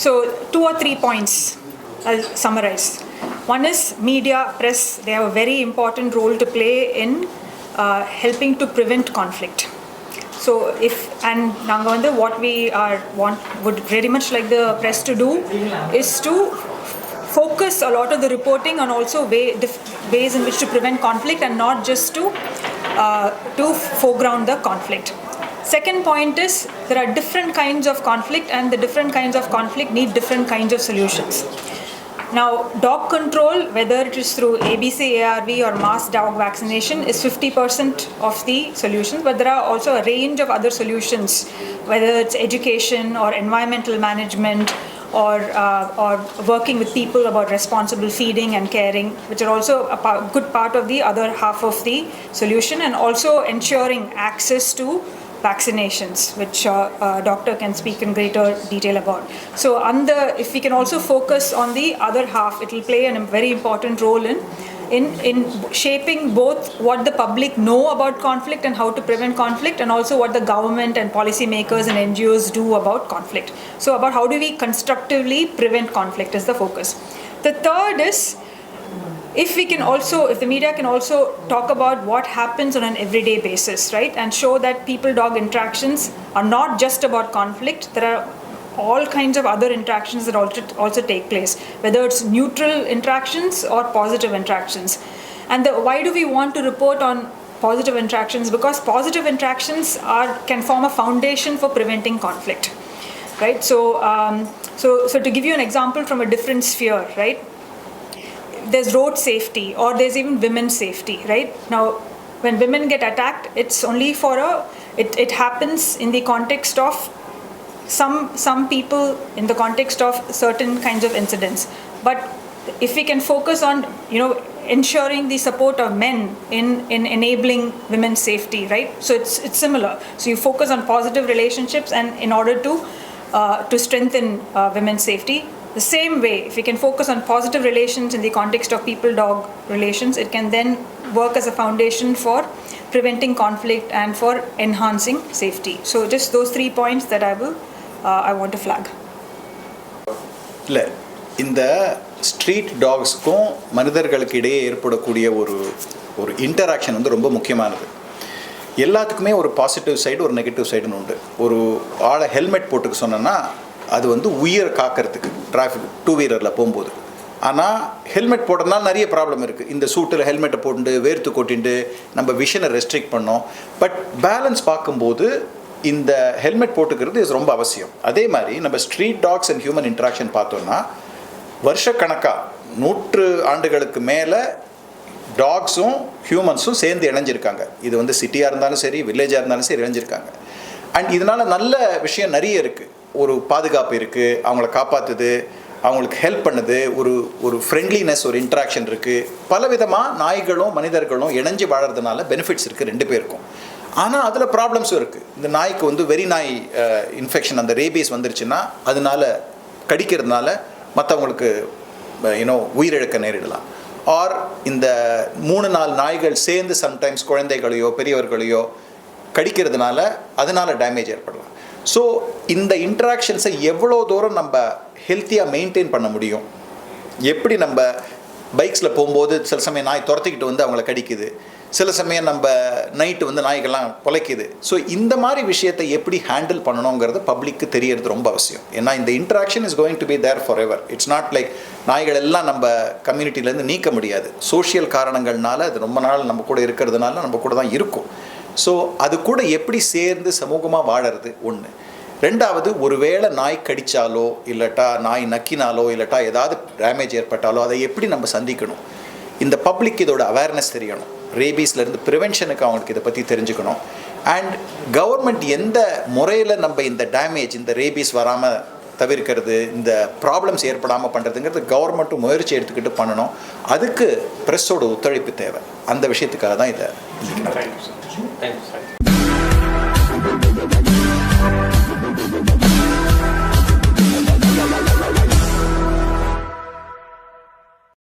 So 2 or 3 points I'll summarize. One is media, press, they have a very important role to play in helping to prevent conflict. So what we would very much like the press to do is to focus a lot of the reporting on also ways in which to prevent conflict and not just to foreground the conflict. Second point is there are different kinds of conflict, and the different kinds of conflict need different kinds of solutions. Now, dog control, whether it is through ABC, ARV or mass dog vaccination, is 50% of the solutions, but there are also a range of other solutions, whether it's education or environmental management or working with people about responsible feeding and caring, which are also a good part of the other half of the solution, and also ensuring access to vaccinations, which doctor can speak in greater detail about. So if we can also focus on the other half, it will play a very important role in shaping both what the public know about conflict and how to prevent conflict, and also what the government and policymakers and NGOs do about conflict. So about how do we constructively prevent conflict is the focus. The third is, if the media can also talk about what happens on an everyday basis, right, and show that people-dog interactions are not just about conflict. There are all kinds of other interactions that also take place, whether it's neutral interactions or positive interactions. And why do we want to report on positive interactions? Because positive interactions can form a foundation for preventing conflict, right? So to give you an example from a different sphere, right? There's road safety, or there's even women's safety, right? Now, when women get attacked, it's only it happens in the context of some people, in the context of certain kinds of incidents. But if we can focus on, ensuring the support of men in enabling women's safety, right? So it's similar. So you focus on positive relationships, and in order to strengthen women's safety. The same way, if we can focus on positive relations in the context of people-dog relations, it can then work as a foundation for preventing conflict and for enhancing safety. So just those 3 points that I want to flag. இந்த street டாக்ஸ்க்கும் மனிதர்களுக்கு இடையே ஏற்படக்கூடிய ஒரு interaction வந்து ரொம்ப முக்கியமானது. எல்லாத்துக்குமே ஒரு பாசிட்டிவ் சைடு, ஒரு நெகட்டிவ் சைடுன்னு உண்டு. ஒரு ஆளை ஹெல்மெட் போட்டுக்க சொன்னோன்னா அது வந்து உயிரை காக்கிறதுக்கு டிராஃபிக் 2 வீலரில் போகும்போது. ஆனால் ஹெல்மெட் போடுறதுனால நிறைய ப்ராப்ளம் இருக்குது. இந்த சூட்டில் ஹெல்மெட்டை போட்டு வேர்த்து கொட்டிட்டு நம்ம விஷனை ரெஸ்ட்ரிக்ட் பண்ணோம். பட் பேலன்ஸ் பார்க்கும்போது இந்த ஹெல்மெட் போட்டுக்கிறது இது ரொம்ப அவசியம். அதே மாதிரி நம்ம street dogs and human interaction பார்த்தோன்னா வருஷக்கணக்காக 100 ஆண்டுகளுக்கு மேலே டாக்ஸும் ஹியூமன்ஸும் சேர்ந்து இணைஞ்சிருக்காங்க. இது வந்து சிட்டியாக இருந்தாலும் சரி, வில்லேஜாக இருந்தாலும் சரி இணைஞ்சிருக்காங்க. அண்ட் இதனால் நல்ல விஷயம் நிறைய இருக்குது. ஒரு பாதுகாப்பு இருக்குது, அவங்கள காப்பாற்றுது, அவங்களுக்கு ஹெல்ப் பண்ணுது, ஒரு ஃப்ரெண்ட்லினஸ், ஒரு இன்ட்ராக்ஷன் இருக்குது. பலவிதமாக நாய்களும் மனிதர்களும் இணைஞ்சு வாழறதுனால பெனிஃபிட்ஸ் இருக்குது 2 பேருக்கும். ஆனால் அதில் ப்ராப்ளம்ஸும் இருக்குது. இந்த நாய்க்கு வந்து வெறி நாய் இன்ஃபெக்ஷன், அந்த ரேபீஸ் வந்துருச்சுன்னா அதனால கடிக்கிறதுனால மற்றவங்களுக்கு உயிரிழக்க நேரிடலாம். ஆர் இந்த 3-4 நாய்கள் சேர்ந்து சம்டைம்ஸ் குழந்தைகளையோ பெரியவர்களையோ கடிக்கிறதுனால அதனால் டேமேஜ் ஏற்படலாம். ஸோ இந்த இன்ட்ராக்ஷன்ஸை எவ்வளோ தூரம் நம்ம ஹெல்த்தியாக மெயின்டைன் பண்ண முடியும், எப்படி நம்ம பைக்ஸில் போகும்போது சில சமயம் நாய் துரத்திக்கிட்டு வந்து அவங்கள கடிக்குது, சில சமயம் நம்ம நைட்டு வந்து நாய்கள்லாம் குலைக்குது. ஸோ இந்த மாதிரி விஷயத்தை எப்படி ஹேண்டில் பண்ணணுங்கிறது பப்ளிக்கு தெரியறது ரொம்ப அவசியம். ஏன்னா இந்த interaction is going to be there forever எவர். இட்ஸ் நாட் லைக் நாய்கள் எல்லாம் நம்ம கம்யூனிட்டிலேருந்து நீக்க முடியாது. சோஷியல் காரணங்கள்னால அது ரொம்ப நாள் நம்ம கூட இருக்கிறதுனால நம்ம கூட தான் இருக்கும். ஸோ அது கூட எப்படி சேர்ந்து சமூகமாக வாழறது ஒன்று. ரெண்டாவது, ஒருவேளை நாய் கடித்தாலோ இல்லட்டா நாய் நக்கினாலோ இல்லட்டா ஏதாவது டேமேஜ் ஏற்பட்டாலோ அதை எப்படி நம்ம சந்திக்கணும். இந்த பப்ளிக் இதோட அவேர்னஸ் தெரியணும். ரேபீஸ்லேருந்து ப்ரிவென்ஷனுக்கு அவங்களுக்கு இதை பற்றி தெரிஞ்சுக்கணும். அண்ட் கவர்மெண்ட் எந்த முறையில் நம்ம இந்த டேமேஜ், இந்த ரேபீஸ் வராமல் தவிர்க்கிறது, இந்த ப்ராப்ளம்ஸ் ஏற்படாமல் பண்ணுறதுங்கிறது கவர்மெண்ட்டும் முயற்சி எடுத்துக்கிட்டு பண்ணணும். அதுக்கு ப்ரெஸ்ஸோட ஒத்துழைப்பு தேவை. அந்த விஷயத்துக்காக தான் இதை